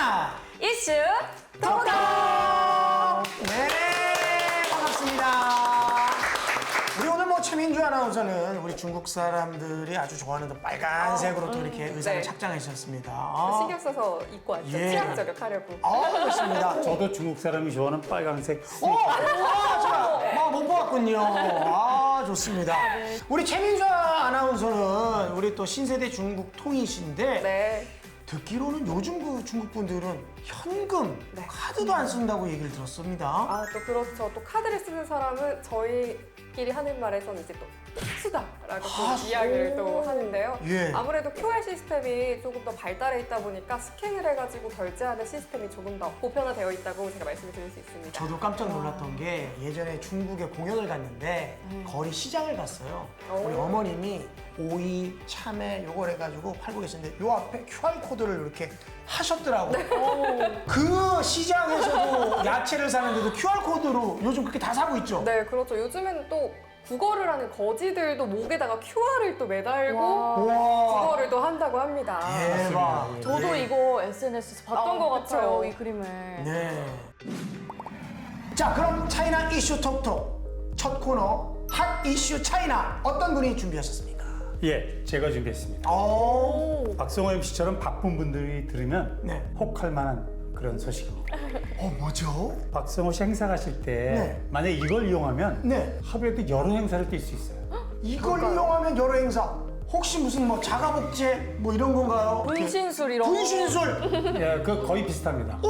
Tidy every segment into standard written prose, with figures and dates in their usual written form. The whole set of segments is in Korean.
차이나 이슈 톡톡! 네, 반갑습니다. 우리 오늘 뭐 최민주 아나운서는 우리 중국 사람들이 아주 좋아하는 또 빨간색으로 또 이렇게 의상을 네. 착장해 주셨습니다. 신경 써서 입고 왔죠. 예. 취향 저격하려고. 그렇습니다. 저도 중국 사람이 좋아하는 빨간색 제가 못 보았군요. 좋습니다. 우리 최민주 아나운서는 우리 또 신세대 중국 통이신데 네. 듣기로는 요즘 그 중국 분들은 현금, 카드도 안 쓴다고 얘기를 들었습니다. 또 그렇죠. 또 카드를 쓰는 사람은 저희끼리 하는 말에서는 이제 또 수다라고 또 이야기를 또 하는데요. 예. 아무래도 QR 시스템이 조금 더 발달해 있다 보니까 스캔을 해가지고 결제하는 시스템이 조금 더 보편화되어 있다고 제가 말씀을 드릴 수 있습니다. 저도 깜짝 놀랐던 게 예전에 중국에 공연을 갔는데 거리 시장을 갔어요. 우리 어머님이 오이, 참외 요걸 해가지고 팔고 계시는데 요 앞에 QR코드를 이렇게 하셨더라고요. 그 시장에서도 야채를 사는데도 QR코드로 요즘 그렇게 다 사고 있죠? 네, 그렇죠. 요즘에는 또 국어를 하는 거지들도 목에다가 QR을 또 매달고 우와. 국어를 또 한다고 합니다. 대박. 저도 이거 SNS에서 봤던 것 그쵸. 같아요, 이 그림을. 네. 자, 그럼 차이나 이슈 톡톡 첫 코너 핫 이슈 차이나 어떤 분이 준비하셨습니까? 예, 제가 준비했습니다. 박성호 MC처럼 바쁜 분들이 들으면 네. 혹할 만한 그런 소식입니다. 뭐죠? 박성호 씨 행사 가실 때 네. 만약 이걸 이용하면 네. 하루에도 여러 행사를 뛸 수 있어요. 이걸 이용하면 여러 행사. 혹시 무슨 뭐 자가복제 뭐 이런 건가요? 분신술 이런 거. 분신술. 예, 그 거의 비슷합니다.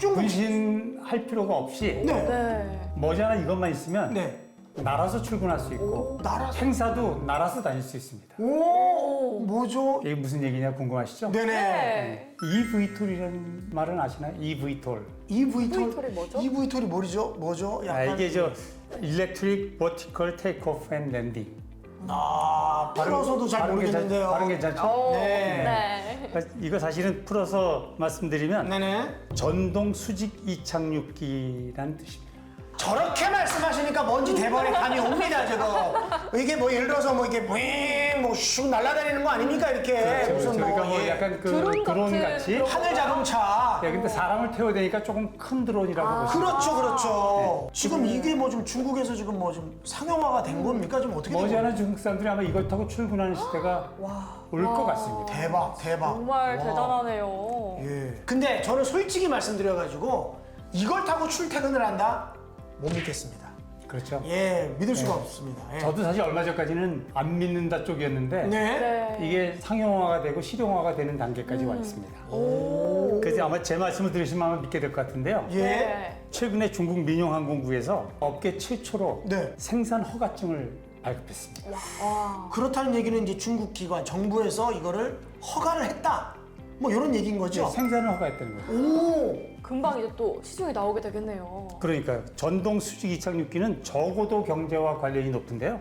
좀. 분신할 필요가 없이 네. 네. 머지않아 이것만 있으면 네. 날아서 출근할 수 있고 날아서? 행사도 날아서 다닐 수 있습니다. 오, 뭐죠? 이게 무슨 얘기냐 궁금하시죠? 네네. 네. EV톨이라는 말은 아시나요? EV톨. EV톨이 뭐죠? EV톨이 뭐죠? 약간 이게 저 Electric Vertical Takeoff and Landing. 풀어서도 잘 발음 모르겠는데요. 발음 괜찮죠? 네. 네. 이거 사실은 풀어서 말씀드리면 네네. 전동 수직 이착륙기란 뜻입니다. 저렇게 말씀하시니까 뭔지 대본에 감이 옵니다, 지금. 이게 뭐 예를 들어서 뭐 이게 뭐슉 날아다니는 거 아닙니까, 이렇게. 무슨 그러니까 뭐 예. 약간 그 드론 드론 같은 같이. 그런 하늘 자동차. 예, 근데 사람을 태워야 되니까 조금 큰 드론이라고 보시면. 그렇죠. 지금 이게 뭐 좀 중국에서 지금 뭐 좀 상용화가 된 겁니까? 좀 어떻게 된 머지않아 겁니까? 중국 사람들이 아마 이걸 타고 출근하는 시대가 올 것 같습니다. 대박. 정말 와. 대단하네요. 예. 근데 저는 솔직히 말씀드려가지고 이걸 타고 출퇴근을 한다? 못 믿겠습니다. 그렇죠. 예, 믿을 수가 없습니다. 예. 저도 사실 얼마 전까지는 안 믿는다 쪽이었는데 네. 네. 이게 상용화가 되고 실용화가 되는 단계까지 와 있습니다. 그래서 아마 제 말씀을 들으시면 아마 믿게 될 것 같은데요. 예. 네. 최근에 중국 민용항공부에서 업계 최초로 네. 생산 허가증을 발급했습니다. 그렇다는 얘기는 이제 중국 기관, 정부에서 이거를 허가를 했다. 뭐 이런 얘기인 거죠? 생산을 허가했다는 거예요. 오. 금방 이제 또 시중에 나오게 되겠네요. 그러니까 전동 수직 이착륙기는 저고도 경제와 관련이 높은데요.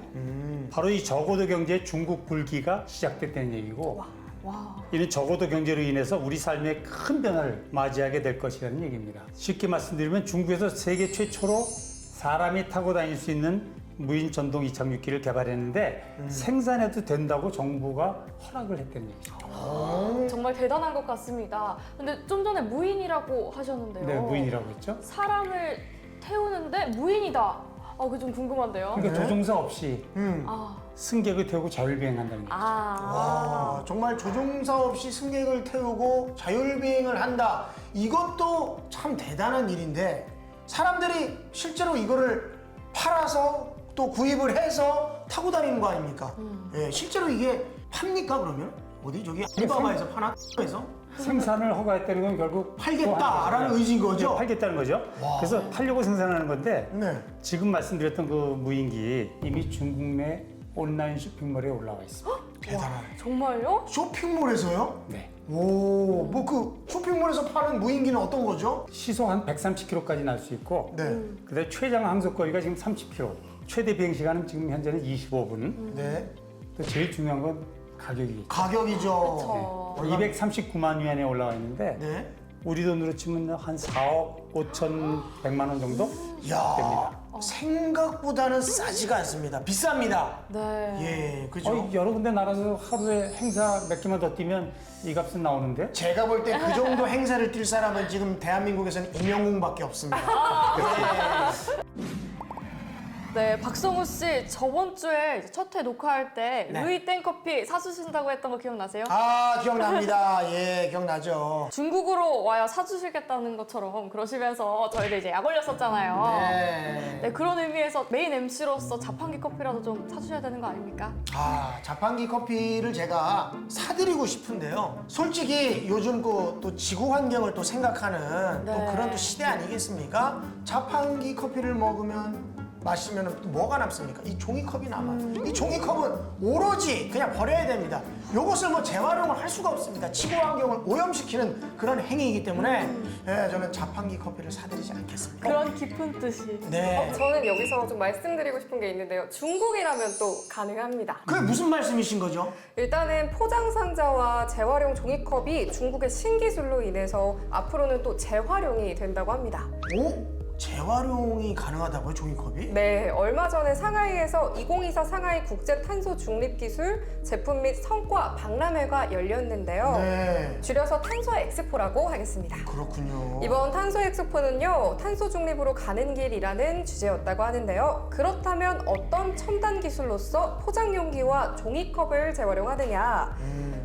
바로 이 저고도 경제의 중국 불기가 시작됐다는 얘기고 와. 이는 저고도 경제로 인해서 우리 삶에 큰 변화를 맞이하게 될 것이라는 얘기입니다. 쉽게 말씀드리면 중국에서 세계 최초로 사람이 타고 다닐 수 있는 무인 전동 이착륙기를 개발했는데 생산해도 된다고 정부가 허락을 했다는 얘기죠. 정말 대단한 것 같습니다. 근데 좀 전에 무인이라고 하셨는데요. 네, 무인이라고 했죠. 사람을 태우는데 무인이다. 그게 좀 궁금한데요. 그러니까 조종사 없이 아. 승객을 태우고 자율비행한다는 얘기죠. 와, 정말 조종사 없이 승객을 태우고 자율비행을 한다. 이것도 참 대단한 일인데 사람들이 실제로 이거를 팔아서 또 구입을 해서 타고 다니는 거 아닙니까? 예, 실제로 이게 팝니까 그러면? 어디 저기 알리바바에서 파나? 에서 생산을 허가했다는 건 결국 팔겠다라는 또 의지인 거죠? 네, 팔겠다는 거죠. 그래서 팔려고 생산하는 건데 네. 지금 말씀드렸던 그 무인기 이미 중국 내 온라인 쇼핑몰에 올라와 있습니다. 대단하네. 정말요? 쇼핑몰에서요? 네. 오, 뭐 그 쇼핑몰에서 파는 무인기는 어떤 거죠? 시속 한 130km까지 날 수 있고 네. 그다음에 최장 항속거리가 지금 30km. 최대 비행 시간은 지금 현재는 25분. 네. 또 제일 중요한 건 가격이겠죠. 가격이죠. 저. 239만 위안에 올라와 있는데 네. 우리 돈으로 치면 한 4억 5천 100만 원 정도 이야, 됩니다. 생각보다는 싸지가 않습니다. 비쌉니다. 네. 예, 그죠? 여러 군데 나가서 하루에 행사 몇 개만 더 뛰면 이 값은 나오는데 제가 볼 때 그 정도 행사를 뛸 사람은 지금 대한민국에서는 임영웅밖에 없습니다. 네, 박성우 씨 저번 주에 이제 첫 회 녹화할 때 네. 루이 땡커피 사주신다고 했던 거 기억나세요? 아, 기억납니다. 예, 기억나죠. 중국으로 와야 사주시겠다는 것처럼 그러시면서 저희도 이제 약 올렸었잖아요. 네. 네, 그런 의미에서 메인 MC로서 자판기 커피라도 좀 사주셔야 되는 거 아닙니까? 아, 자판기 커피를 제가 사드리고 싶은데요. 솔직히 요즘 또 지구 환경을 또 생각하는 또 네. 그런 또 시대 아니겠습니까? 자판기 커피를 먹으면 마시면 또 뭐가 남습니까? 이 종이컵이 남아요. 이 종이컵은 오로지 그냥 버려야 됩니다. 이것을 뭐 재활용을 할 수가 없습니다. 지구 환경을 오염시키는 그런 행위이기 때문에 예, 저는 자판기 커피를 사드리지 않겠습니다. 그런 깊은 뜻이. 네. 저는 여기서 좀 말씀드리고 싶은 게 있는데요. 중국이라면 또 가능합니다. 그게 무슨 말씀이신 거죠? 일단은 포장 상자와 재활용 종이컵이 중국의 신기술로 인해서 앞으로는 또 재활용이 된다고 합니다. 오? 재활용이 가능하다고요, 종이컵이? 네, 얼마 전에 상하이에서 2024 상하이 국제 탄소 중립 기술 제품 및 성과 박람회가 열렸는데요. 네. 줄여서 탄소 엑스포라고 하겠습니다. 그렇군요. 이번 탄소 엑스포는요, 탄소 중립으로 가는 길이라는 주제였다고 하는데요. 그렇다면 어떤 첨단 기술로서 포장 용기와 종이컵을 재활용하느냐?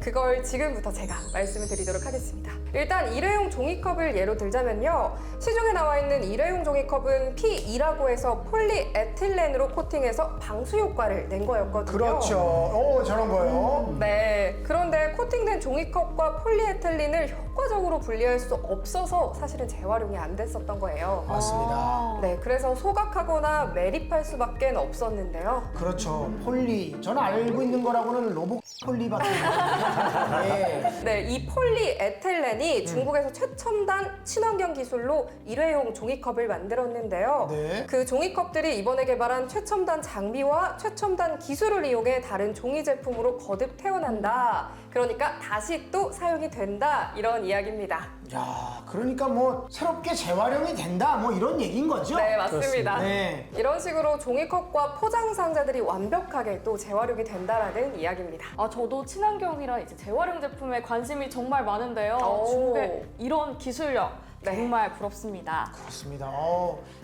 그걸 지금부터 제가 말씀을 드리도록 하겠습니다. 일단 일회용 종이컵을 예로 들자면요. 시중에 나와 있는 일회용 종이컵은 P2라고 해서 폴리에틸렌으로 코팅해서 방수 효과를 낸 거였거든요. 그렇죠. 오, 저런 거요. 네. 그런데 코팅된 종이컵과 폴리에틸렌을 효과적으로 분리할 수 없어서 사실은 재활용이 안 됐었던 거예요. 맞습니다. 네. 그래서 소각하거나 매립할 수밖에 없었는데요. 그렇죠. 폴리. 저는 알고 있는 거라고는 로봇 폴리밖에 없거든요. 네. 네, 이 폴리에틸렌이 중국에서 최첨단 친환경 기술로 일회용 종이컵을 만들었는데요. 네. 그 종이컵들이 이번에 개발한 최첨단 장비와 최첨단 기술을 이용해 다른 종이 제품으로 거듭 태어난다. 그러니까 다시 또 사용이 된다. 이런 이야기입니다. 야, 그러니까 뭐 새롭게 재활용이 된다. 뭐 이런 얘기인 거죠? 네, 맞습니다. 네. 이런 식으로 종이컵과 포장 상자들이 완벽하게 또 재활용이 된다라는 이야기입니다. 아, 저도 친환경이라 이제 재활용 제품에 관심이 정말 많은데요. 오. 중국의 이런 기술력 네. 정말 부럽습니다. 그렇습니다.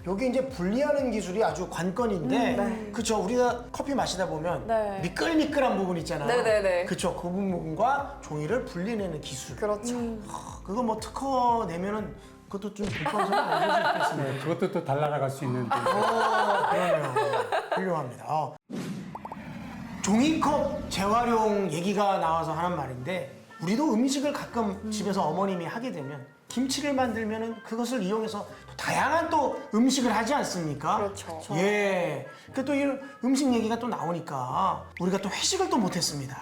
여기 이제 분리하는 기술이 아주 관건인데, 네. 그쵸. 우리가 커피 마시다 보면 네. 미끌미끌한 부분 있잖아요. 네네네. 그쵸. 그 부분과 종이를 분리내는 기술. 그렇죠. 그거 뭐 특허 내면은 그것도 좀 불법은 아닐 수 있겠습니다. 네, 그것도 또 달 날아갈 수 있는 그러네요. 훌륭합니다. 종이컵 재활용 얘기가 나와서 하는 말인데 우리도 음식을 가끔 집에서 어머님이 하게 되면 김치를 만들면은 그것을 이용해서 또 다양한 또 음식을 하지 않습니까? 그렇죠. 예. 그 또 이런 음식 얘기가 또 나오니까 우리가 또 회식을 또 못했습니다.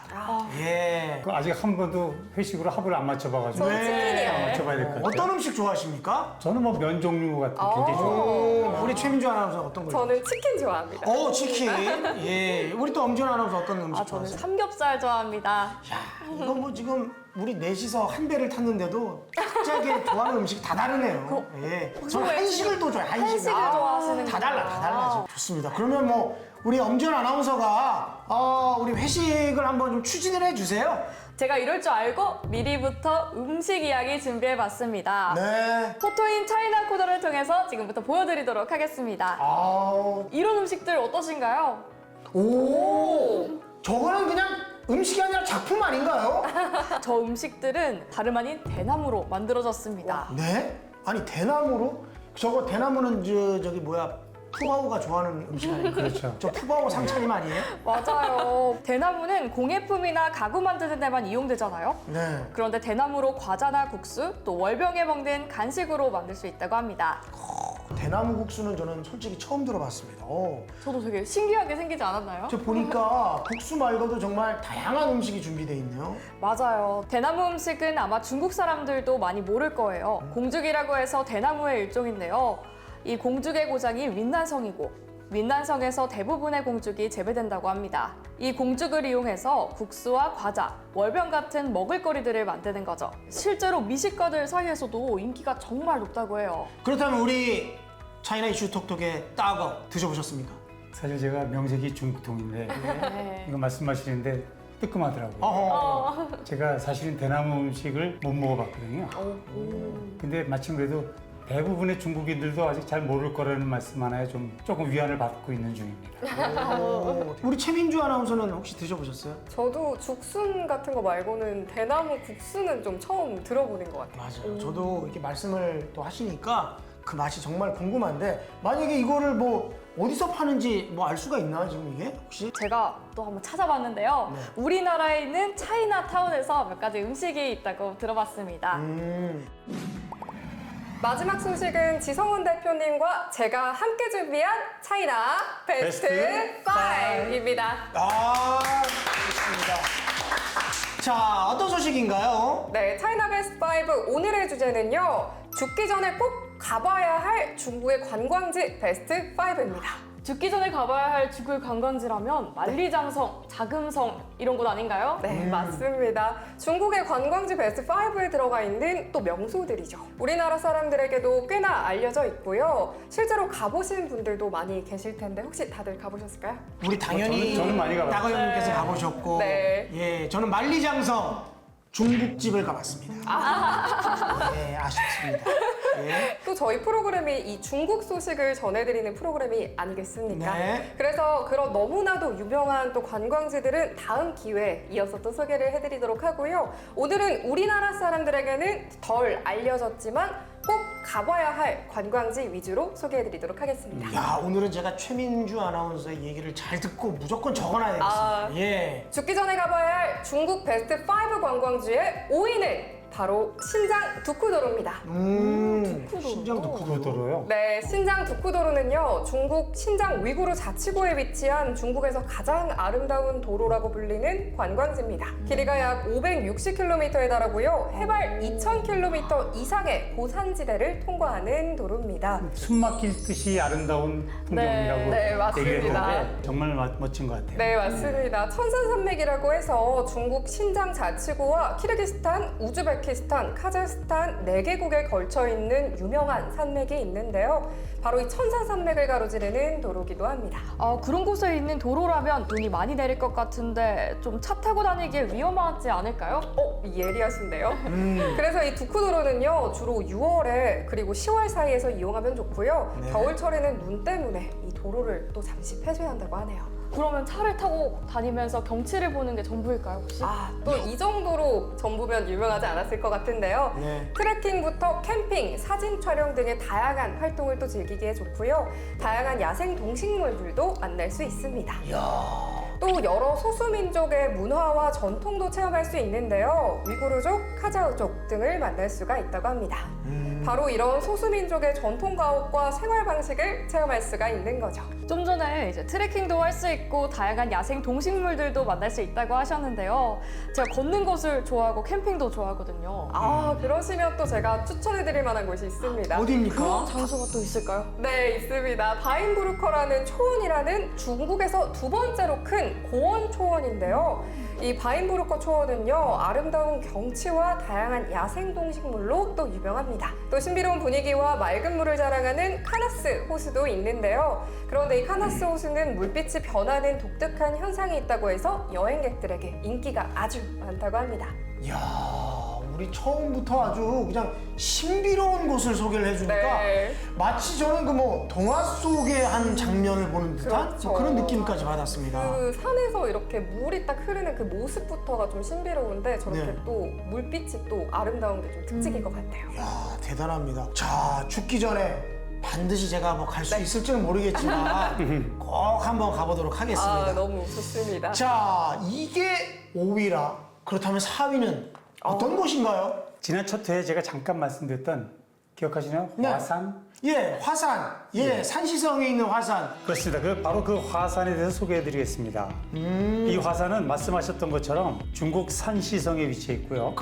예. 그 아직 한 번도 회식으로 합을 안 맞춰봐가지고 저는 치킨이요. 안 맞춰봐야 될 것 같아요. 어떤 음식 좋아하십니까? 저는 뭐 면 종류 같은 게 굉장히 좋아해요. 우리 최민주 아나운서 어떤 걸? 저는 치킨 좋아합니다. 치킨. 예. 우리 또 엄지원 아나운서 어떤 음식 아, 저는 좋아하세요? 삼겹살 좋아합니다. 야, 이거 뭐 지금 우리 넷이서 한 배를 탔는데도 각자의 좋아하는 음식이 다 다르네요. 예. 저는 왜 한식을 또 좋아해요. 한식을 좋아하시는구나. 다 달라. 좋습니다. 그러면 뭐 우리 엄지원 아나운서가 우리 회식을 한번 좀 추진을 해주세요. 제가 이럴 줄 알고 미리부터 음식 이야기 준비해봤습니다. 네. 포토인 차이나 코더를 통해서 지금부터 보여드리도록 하겠습니다. 이런 음식들 어떠신가요? 저거는 그냥 음식이 아니라 작품 아닌가요? 저 음식들은 다름 아닌 대나무로 만들어졌습니다. 네? 아니 대나무로? 저거 대나무는 저기 뭐야 푸바오가 좋아하는 음식 아니에요? 그렇죠. 저 푸바오 상차림 아니에요? 맞아요. 대나무는 공예품이나 가구 만드는 데만 이용되잖아요. 네. 그런데 대나무로 과자나 국수, 또 월병에 먹는 간식으로 만들 수 있다고 합니다. 대나무 국수는 저는 솔직히 처음 들어봤습니다. 저도 되게 신기하게 생기지 않았나요? 저 보니까 국수 말고도 정말 다양한 음식이 준비되어 있네요. 맞아요. 대나무 음식은 아마 중국 사람들도 많이 모를 거예요. 공죽이라고 해서 대나무의 일종인데요. 이 공죽의 고장이 윈난성이고 민난성에서 대부분의 공죽이 재배된다고 합니다. 이 공죽을 이용해서 국수와 과자, 월병 같은 먹을거리들을 만드는 거죠. 실제로 미식가들 사이에서도 인기가 정말 높다고 해요. 그렇다면 우리 차이나 이슈 톡톡의 따거 드셔보셨습니까? 사실 제가 명색이 중국통인데 네. 이거 말씀하시는데 뜨끔하더라고요. 어허. 제가 사실은 대나무 음식을 못 먹어봤거든요. 근데 마침 그래도 대부분의 중국인들도 아직 잘 모를 거라는 말씀 하나에 조금 위안을 받고 있는 중입니다. 우리 최민주 아나운서는 혹시 드셔보셨어요? 저도 죽순 같은 거 말고는 대나무 국수는 좀 처음 들어보는 것 같아요. 맞아요. 저도 이렇게 말씀을 또 하시니까 그 맛이 정말 궁금한데 만약에 이거를 뭐 어디서 파는지 뭐 알 수가 있나 지금 이게 혹시? 제가 또 한번 찾아봤는데요. 네. 우리나라에 있는 차이나타운에서 몇 가지 음식이 있다고 들어봤습니다. 마지막 소식은 지성훈 대표님과 제가 함께 준비한 차이나 베스트 베스트 5입니다. 아, 좋습니다. 자, 어떤 소식인가요? 네, 차이나 베스트 5 오늘의 주제는요. 죽기 전에 꼭 가봐야 할 중국의 관광지 베스트 5입니다. 죽기 전에 가봐야 할 중국의 관광지라면 만리장성, 자금성 이런 곳 아닌가요? 네, 맞습니다. 중국의 관광지 베스트 5에 들어가 있는 또 명소들이죠. 우리나라 사람들에게도 꽤나 알려져 있고요. 실제로 가보신 분들도 많이 계실 텐데 혹시 다들 가보셨을까요? 우리 당연히 저는 많이 가봤어요. 따거 형님께서 가보셨고 네. 예, 저는 만리장성 중국집을 가봤습니다. 예, 아쉽습니다. 예. 또 저희 프로그램이 이 중국 소식을 전해드리는 프로그램이 아니겠습니까? 네. 그래서 그런 너무나도 유명한 또 관광지들은 다음 기회에 이어서 또 소개를 해드리도록 하고요. 오늘은 우리나라 사람들에게는 덜 알려졌지만 꼭 가봐야 할 관광지 위주로 소개해드리도록 하겠습니다. 야, 오늘은 제가 최민주 아나운서의 얘기를 잘 듣고 무조건 적어놔야 되겠습니다. 아. 예. 죽기 전에 가봐야 할 중국 베스트 5 관광지의 5위는 바로 신장 두쿠도로입니다. 신장 두쿠도로. 도로요. 네, 신장 두쿠도로는요, 중국 신장 위구르 자치구에 위치한 중국에서 가장 아름다운 도로라고 불리는 관광지입니다. 길이가 약 560km에 달하고요, 해발 2000km 이상의 고산지대를 통과하는 도로입니다. 숨 막힐 듯이 아름다운 풍경이라고 네, 맞습니다. 얘기를 했는데 정말 멋진 것 같아요. 네, 맞습니다. 천산산맥이라고 해서 중국 신장 자치구와 키르기스탄, 우즈베키스탄, 카자흐스탄 4개국에 걸쳐 있는 유명한 산맥이 있는데요. 바로 이 천산산맥을 가로지르는 도로기도 합니다. 그런 곳에 있는 도로라면 눈이 많이 내릴 것 같은데 좀 차 타고 다니기에 위험하지 않을까요? 예리하신데요. 그래서 이 두쿠도로는요, 주로 6월에 그리고 10월 사이에서 이용하면 좋고요. 네. 겨울철에는 눈 때문에 이 도로를 또 잠시 폐쇄해야 한다고 하네요. 그러면 차를 타고 다니면서 경치를 보는 게 전부일까요, 혹시? 또 이 정도로 전부면 유명하지 않았을 것 같은데요. 네. 트레킹부터 캠핑, 사진 촬영 등의 다양한 활동을 또 즐기기에 좋고요. 다양한 야생 동식물들도 만날 수 있습니다. 또 여러 소수민족의 문화와 전통도 체험할 수 있는데요. 위구르족, 카자흐족 등을 만날 수가 있다고 합니다. 바로 이런 소수민족의 전통 가옥과 생활 방식을 체험할 수가 있는 거죠. 좀 전에 이제 트레킹도 할 수 있고 다양한 야생 동식물들도 만날 수 있다고 하셨는데요. 제가 걷는 것을 좋아하고 캠핑도 좋아하거든요. 그러시면 또 제가 추천해드릴 만한 곳이 있습니다. 어디입니까? 장소가 또 있을까요? 네, 있습니다. 바인부르커라는 초원이라는 중국에서 두 번째로 큰 고원 초원인데요. 이 바인부르커 초원은요, 아름다운 경치와 다양한 야생 동식물로 또 유명합니다. 또 신비로운 분위기와 맑은 물을 자랑하는 카나스 호수도 있는데요. 그런데 이 카나스 호수는 물빛이 변하는 독특한 현상이 있다고 해서 여행객들에게 인기가 아주 많다고 합니다. 이야, 우리 처음부터 아주 그냥 신비로운 곳을 소개를 해주니까 네. 마치 저는 그 뭐 동화 속의 한 장면을 보는 듯한 그렇죠. 뭐 그런 느낌까지 받았습니다. 그 산에서 이렇게 물이 딱 흐르는 그 모습부터가 좀 신비로운데 저렇게 네. 또 물빛이 또 아름다운 게 좀 특징인 것 같아요. 이야, 대단합니다. 자, 죽기 전에 반드시 제가 뭐 갈 수 네. 있을지는 모르겠지만 꼭 한번 가보도록 하겠습니다. 너무 좋습니다. 자, 이게 5위라 그렇다면 4위는 어떤 곳인가요? 지난 첫 회에 제가 잠깐 말씀드렸던 기억하시나요? 네. 화산? 예, 화산. 예, 산시성에 있는 화산. 그렇습니다. 바로 그 화산에 대해서 소개해드리겠습니다. 이 화산은 말씀하셨던 것처럼 중국 산시성에 위치해 있고요.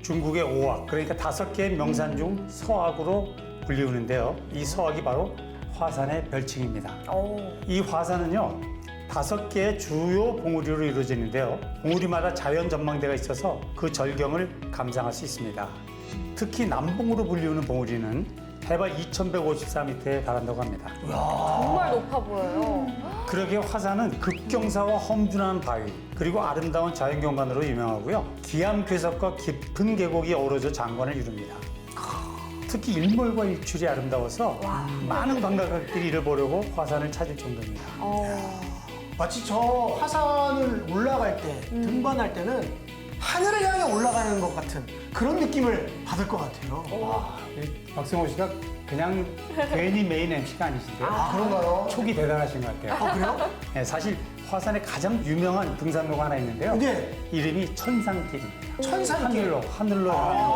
중국의 5악, 그러니까 5개의 명산 중 서악으로 불리우는데요. 이 서악이 바로 화산의 별칭입니다. 오. 이 화산은요 5개의 주요 봉우리로 이루어지는데요. 봉우리마다 자연 전망대가 있어서 그 절경을 감상할 수 있습니다. 특히 남봉으로 불리우는 봉우리는 해발 2154m에 달한다고 합니다. 정말 높아 보여요. 그러기에 화산은 급경사와 험준한 바위 그리고 아름다운 자연경관으로 유명하고요. 기암괴석과 깊은 계곡이 어우러져 장관을 이룹니다. 특히 일몰과 일출이 아름다워서 많은 관광객들이 이를 보려고 화산을 찾을 정도입니다. 마치 저 화산을 올라갈 때, 등반할 때는 하늘을 향해 올라가는 것 같은 그런 느낌을 받을 것 같아요. 박승호 씨가 그냥 괜히 메인 MC가 아니신데요. 아, 그런가요? 촉이 대단하신 것 같아요. 아, 그래요? 네, 사실 화산에 가장 유명한 등산로가 하나 있는데요. 네. 이름이 천상길입니다. 천상길. 하늘로 가는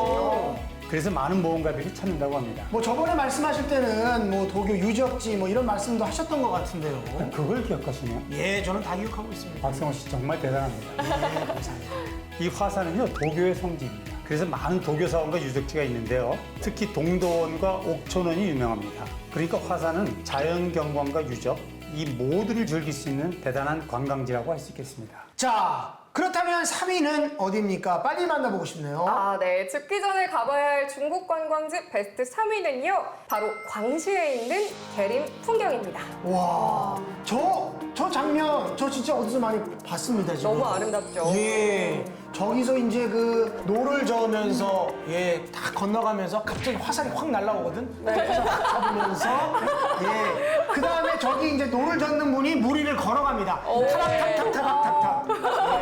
길이에요. 그래서 많은 모험가들이 찾는다고 합니다. 뭐 저번에 말씀하실 때는 뭐 도교 유적지 뭐 이런 말씀도 하셨던 것 같은데요. 그걸 기억하시네요. 예, 저는 다 기억하고 있습니다. 박성호 씨 정말 대단합니다. 네, 감사합니다. 이 화산은요 도교의 성지입니다. 그래서 많은 도교 사원과 유적지가 있는데요. 특히 동도원과 옥천원이 유명합니다. 그러니까 화산은 자연 경관과 유적 이 모두를 즐길 수 있는 대단한 관광지라고 할 수 있겠습니다. 자, 그렇다면 3위는 어디입니까? 빨리 만나보고 싶네요. 아, 네. 죽기 전에 가봐야 할 중국 관광지 베스트 3위는요. 바로 광시에 있는 계림 풍경입니다. 와, 저 장면 저 진짜 어디서 많이 봤습니다, 지금. 너무 아름답죠? 예. 저기서 이제 그 노를 저으면서 딱 건너가면서 갑자기 화살이 확 날라오거든. 그래서 딱 잡으면서 그 다음에 저기 이제 노를 젓는 분이 무리를 걸어갑니다. 타락탁탁탁탁탁.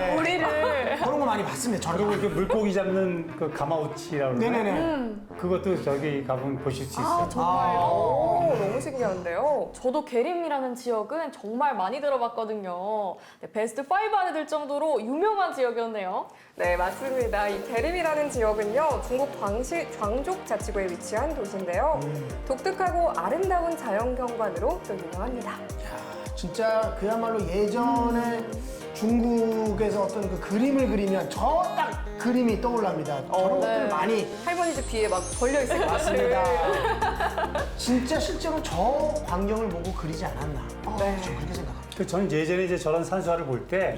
예. 우리를 그런 거 많이 봤습니다. 그리고 저는. 이렇게 물고기 잡는 그 가마우치라고 그러나요? 네네네. 그것도 저기 가보면 보실 수 있어요. 오, 너무 신기한데요. 저도 계림이라는 지역은 정말 많이 들어봤거든요. 네, 베스트 5 안에 들 정도로 유명한 지역이었네요. 네, 맞습니다. 이 계림이라는 지역은요, 중국 광시 장족 자치구에 위치한 도시인데요. 독특하고 아름다운 자연 경관으로 또 유명합니다. 진짜 그야말로 예전에 중국에서 어떤 그 그림을 그리면 저 딱 그림이 떠올랍니다. 저런 것들 네. 많이 할머니 집 뒤에 막 걸려 있을 것 맞습니다. 같아요. 진짜 실제로 저 광경을 보고 그리지 않았나. 네. 저 그렇게 생각합니다. 그 저는 예전에 이제 저런 산수화를 볼 때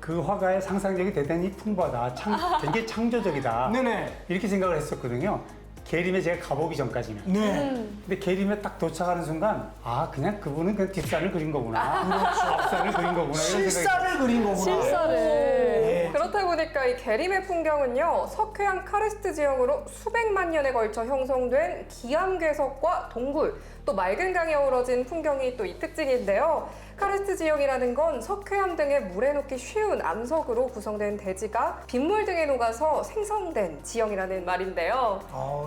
그 예. 화가의 상상력이 대단히 풍부하다. 굉장히 창조적이다. 네네. 이렇게 생각을 했었거든요. 계림에 제가 가보기 전까지는. 네. 근데 계림에 딱 도착하는 순간 아 그냥 그분은 그냥 뒷산을 그린 거구나. 그렇죠. 앞산을 그린 거구나. 이런 생각이 실사를 그린 거구나. 실사를. 예. 그렇다 보니까 이 계림의 풍경은요, 석회암 카르스트 지형으로 수백만 년에 걸쳐 형성된 기암괴석과 동굴, 또 맑은 강에 어우러진 풍경이 또 이 특징인데요. 카르스트 지형이라는 건 석회암 등의 물에 녹기 쉬운 암석으로 구성된 대지가 빗물 등에 녹아서 생성된 지형이라는 말인데요.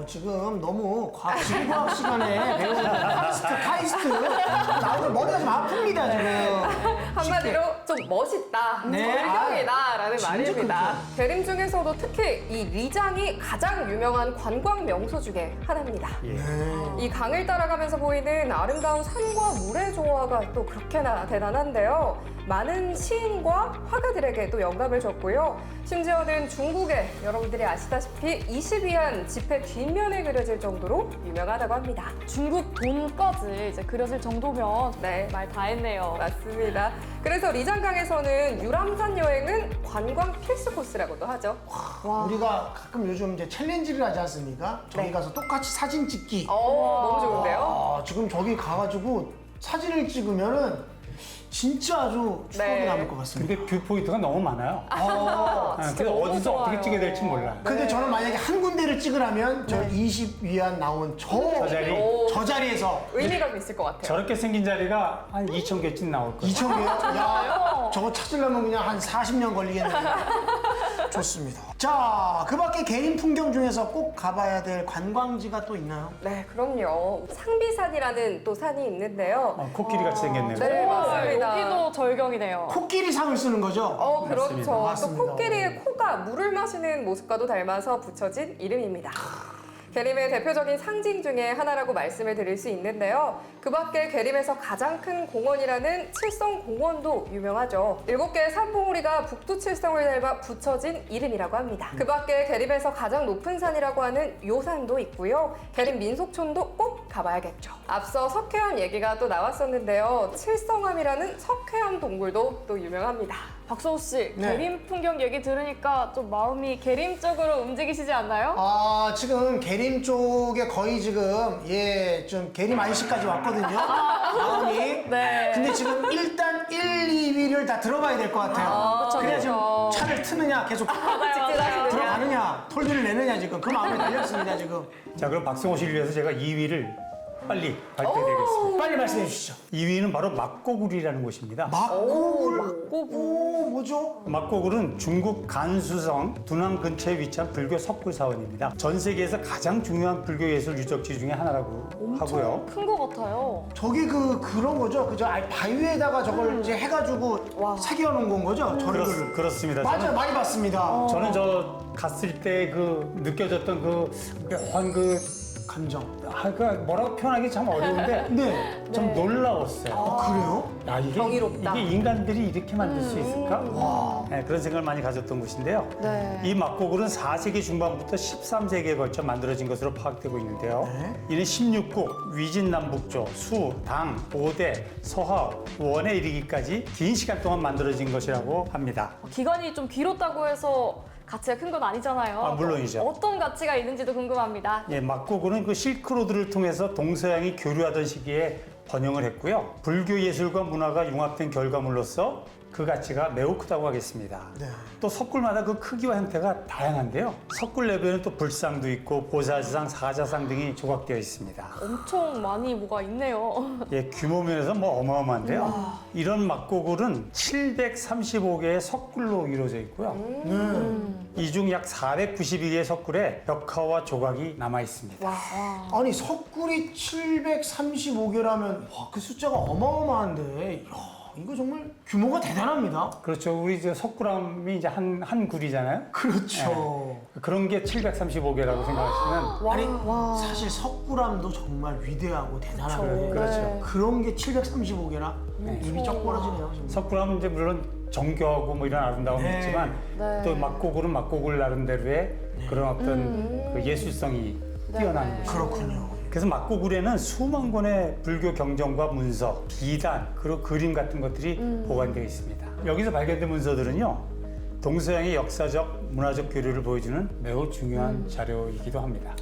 지금 너무 지구과학 시간에 배우는 카이스트 나오면 머리가 좀 아픕니다, 지금. 한마디로 좀 멋있다, 네. 절경이다라는 진짜 말입니다. 계림 중에서도 특히 이 리장이 가장 유명한 관광 명소 중에 하나입니다. 예. 이 강을 따라가면서 보이는 아름다운 산과 물의 조화가 또 그렇게나 대단한데요. 많은 시인과 화가들에게 또 영감을 줬고요. 심지어는 중국에 여러분들이 아시다시피 22한 지폐 뒷면에 그려질 정도로 유명하다고 합니다. 중국 돈까지 이제 그려질 정도면 네. 말 다 했네요. 맞습니다. 그래서 리장강에서는 유람선 여행은 관광 필수 코스라고도 하죠. 우리가 가끔 요즘 이제 챌린지를 하지 않습니까? 저기 네. 가서 똑같이 사진 찍기. 너무 좋은데요? 지금 저기 가가지고 사진을 찍으면은 진짜 아주 추억에 네. 남을 것 같습니다. 근데 뷰포인트가 너무 많아요. 그래서 너무 어디서 좋아요. 어떻게 찍어야 될지 몰라. 근데 저는 만약에 한 군데를 찍으라면 저 20위안 나온 저 자리. 오, 저 자리에서 의미가 있을 것 같아요. 저렇게 생긴 자리가 한 2,000개쯤 나올 거예요. 2,000개요? 야, 저거 찾으려면 그냥 한 40년 걸리겠네요. 좋습니다. 자, 그 밖에 개인 풍경 중에서 꼭 가봐야 될 관광지가 또 있나요? 네, 그럼요. 상비산이라는 또 산이 있는데요. 코끼리 같이 생겼네요. 네, 맞습니다. 여기도 절경이네요. 코끼리 상을 쓰는 거죠? 맞습니다. 그렇죠. 맞습니다. 또 코끼리의 코가 물을 마시는 모습과도 닮아서 붙여진 이름입니다. 계림의 대표적인 상징 중에 하나라고 말씀을 드릴 수 있는데요. 그 밖에 계림에서 가장 큰 공원이라는 칠성공원도 유명하죠. 7개의 산봉우리가 북두칠성을 닮아 붙여진 이름이라고 합니다. 그 밖에 계림에서 가장 높은 산이라고 하는 요산도 있고요. 계림 민속촌도 꼭 가봐야겠죠. 앞서 석회암 얘기가 또 나왔었는데요. 칠성암이라는 석회암 동굴도 또 유명합니다. 박성호 씨, 네. 계림 풍경 얘기 들으니까 좀 마음이 계림 쪽으로 움직이시지 않나요? 지금 계림 쪽에 거의 지금 좀 계림 IC까지 왔거든요. 마음이. 네. 근데 지금 일단 1, 2위를 다 들어봐야 될 것 같아요. 그쵸, 그래야 그쵸. 지금 차를 트느냐 계속 직진하시느냐. 들어가느냐 톨들을 내느냐 지금 그 마음에 달렸습니다 지금. 자, 그럼 박성호 씨를 위해서 제가 2위를 빨리 발표해드리겠습니다. 빨리 말씀해 주시죠. 2위는 바로 막고굴이라는 곳입니다. 막고굴. 오, 뭐죠? 막고굴은 중국 간수성 두낭 근처에 위치한 불교 석굴 사원입니다. 전 세계에서 가장 중요한 불교 예술 유적지 중에 하나라고 하고요. 큰 것 같아요. 저기 그런 거죠? 그죠? 바위에다가 저걸 이제 해가지고 새겨놓은 건 거죠? 절을. 그렇습니다. 맞아요, 많이 봤습니다. 저는 저 갔을 때 느껴졌던 묘한 감정. 뭐라고 표현하기 참 어려운데 네. 좀 놀라웠어요. 그래요? 야, 경이롭다. 이게 인간들이 이렇게 만들 수 있을까? 네, 그런 생각을 많이 가졌던 곳인데요. 네. 이 막고굴은 4세기 중반부터 13세기에 걸쳐 만들어진 것으로 파악되고 있는데요. 네. 이는 16국, 위진남북조, 수, 당, 오대, 서하, 원에 이르기까지 긴 시간 동안 만들어진 것이라고 합니다. 기간이 좀 길었다고 해서 가치가 큰 건 아니잖아요. 물론이죠. 어떤 가치가 있는지도 궁금합니다. 예, 막고굴은 그 실크로드를 통해서 동서양이 교류하던 시기에 번영을 했고요. 불교 예술과 문화가 융합된 결과물로서 그 가치가 매우 크다고 하겠습니다. 네. 또 석굴마다 그 크기와 형태가 다양한데요. 석굴 내부에는 또 불상도 있고 보살상, 사자상 등이 조각되어 있습니다. 엄청 많이 뭐가 있네요. 예, 규모 면에서 뭐 어마어마한데요. 이런 막고굴은 735개의 석굴로 이루어져 있고요. 이 중 약 492개의 석굴에 벽화와 조각이 남아 있습니다. 아니 석굴이 735개라면 그 숫자가 어마어마한데 이거 정말 규모가 대단합니다. 그렇죠. 우리 저 석굴암이 이제 한 굴이잖아요. 그렇죠. 그런 게 735개라고 생각하시면 아니 사실 석굴암도 정말 위대하고 대단한데 그렇죠. 그런 게 735개나 입이 쩍 벌어지네요. 정말. 석굴암은 이제 물론 정교하고 뭐 이런 아름다움이 네. 있지만 네. 또 막고굴은 막고굴 나름대로의 그런 어떤 그 예술성이 뛰어난 곳이죠. 그렇군요. 그래서 막고굴에는 수만 권의 불교 경전과 문서, 비단, 그리고 그림 같은 것들이 보관되어 있습니다. 여기서 발견된 문서들은요, 동서양의 역사적, 문화적 교류를 보여주는 매우 중요한 자료이기도 합니다.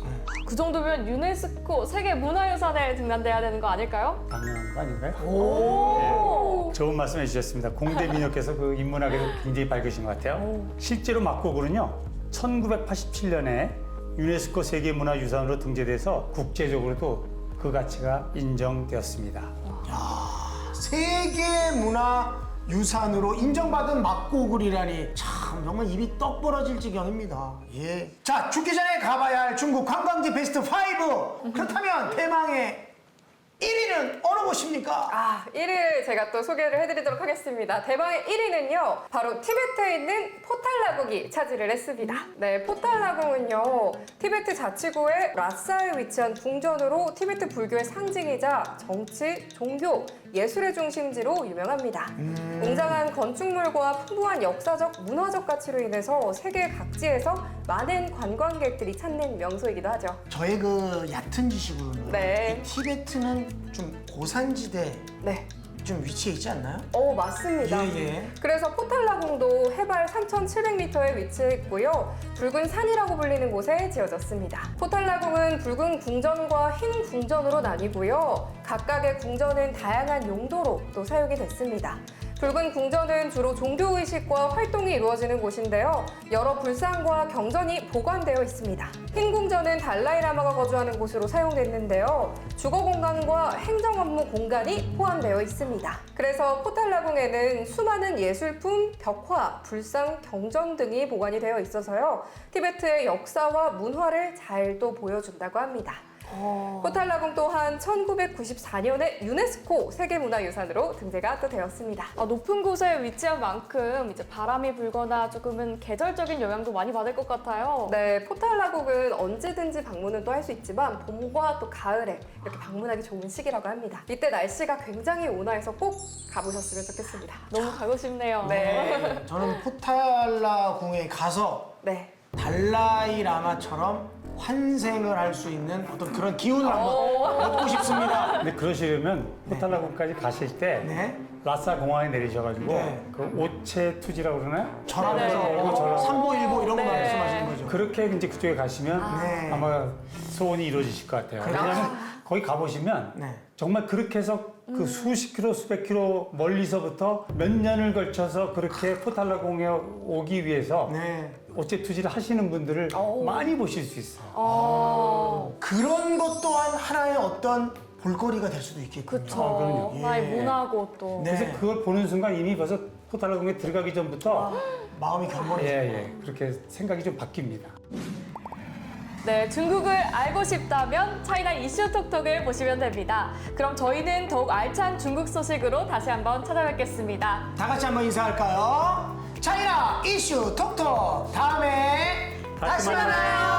그 정도면 유네스코 세계 문화유산에 등단돼야 되는 거 아닐까요? 당연한 거 아닌가요? 오. 좋은 말씀 해주셨습니다. 공대 민혁께서 그 인문학에서 굉장히 밝으신 것 같아요. 실제로 막고굴은요, 1987년에 유네스코 세계문화유산으로 등재돼서 국제적으로도 그 가치가 인정되었습니다. 세계문화유산으로 인정받은 막고굴이라니 참 정말 입이 떡 벌어질 지경입니다. 예. 자, 죽기 전에 가봐야 할 중국 관광지 베스트 5. 그렇다면 대망의 1위는 어느 곳입니까? 1위를 제가 또 소개를 해드리도록 하겠습니다. 대망의 1위는요, 바로 티베트에 있는 포탈라궁이 차지를 했습니다. 네, 포탈라궁은요, 티베트 자치구의 라사에 위치한 궁전으로 티베트 불교의 상징이자 정치, 종교, 예술의 중심지로 유명합니다. 웅장한 건축물과 풍부한 역사적, 문화적 가치로 인해서 세계 각지에서 많은 관광객들이 찾는 명소이기도 하죠. 저의 그 얕은 지식으로는 네. 이 티베트는 좀 고산지대 네. 좀 위치해 있지 않나요? 맞습니다. 예. 그래서 포탈라궁도 해발 3,700m에 위치해 있고요. 붉은 산이라고 불리는 곳에 지어졌습니다. 포탈라궁은 붉은 궁전과 흰 궁전으로 나뉘고요. 각각의 궁전은 다양한 용도로 또 사용이 됐습니다. 붉은 궁전은 주로 종교의식과 활동이 이루어지는 곳인데요. 여러 불상과 경전이 보관되어 있습니다. 흰 궁전은 달라이라마가 거주하는 곳으로 사용됐는데요. 주거 공간과 행정 업무 공간이 포함되어 있습니다. 그래서 포탈라궁에는 수많은 예술품, 벽화, 불상, 경전 등이 보관이 되어 있어서요. 티베트의 역사와 문화를 잘 또 보여준다고 합니다. 포탈라궁 또한 1994년에 유네스코 세계문화유산으로 등재가 또 되었습니다. 높은 곳에 위치한 만큼 이제 바람이 불거나 조금은 계절적인 영향도 많이 받을 것 같아요. 네, 포탈라궁은 언제든지 방문은 또 할 수 있지만 봄과 또 가을에 이렇게 방문하기 좋은 시기라고 합니다. 이때 날씨가 굉장히 온화해서 꼭 가보셨으면 좋겠습니다. 너무 가고 싶네요. 네. 저는 포탈라궁에 가서 네. 달라이 라마처럼 환생을 할 수 있는 어떤 그런 기운을 한번 얻고 싶습니다. 근데 그러시려면 포탈라궁까지 가실 때 네. 라싸 공항에 내리셔가지고 네. 그 오체 투지라고 그러나요? 전화해서 네. 삼보일보 이런 거 네. 말씀하시는 거죠. 그렇게 이제 그쪽에 가시면 네. 아마 소원이 이루어지실 것 같아요. 왜냐하면 거기 가보시면 네. 정말 그렇게 해서 그 수십 킬로, 수백 킬로 멀리서부터 몇 년을 걸쳐서 그렇게 포탈라궁에 오기 위해서 네. 오체 투지를 하시는 분들을 많이 보실 수 있어요. 그런 것 또한 하나의 어떤 볼거리가 될 수도 있겠군요. 그쵸. 그럼요. 나의 예. 문화고 또. 네. 그래서 그걸 보는 순간 이미 벌써 포탈라궁에 들어가기 전부터 마음이 경건해지고. 예, 그렇게 생각이 좀 바뀝니다. 네, 중국을 알고 싶다면 차이나 이슈 톡톡을 보시면 됩니다. 그럼 저희는 더욱 알찬 중국 소식으로 다시 한번 찾아뵙겠습니다. 다 같이 한번 인사할까요? 차이나 이슈 톡톡 다음에 다시 만나요.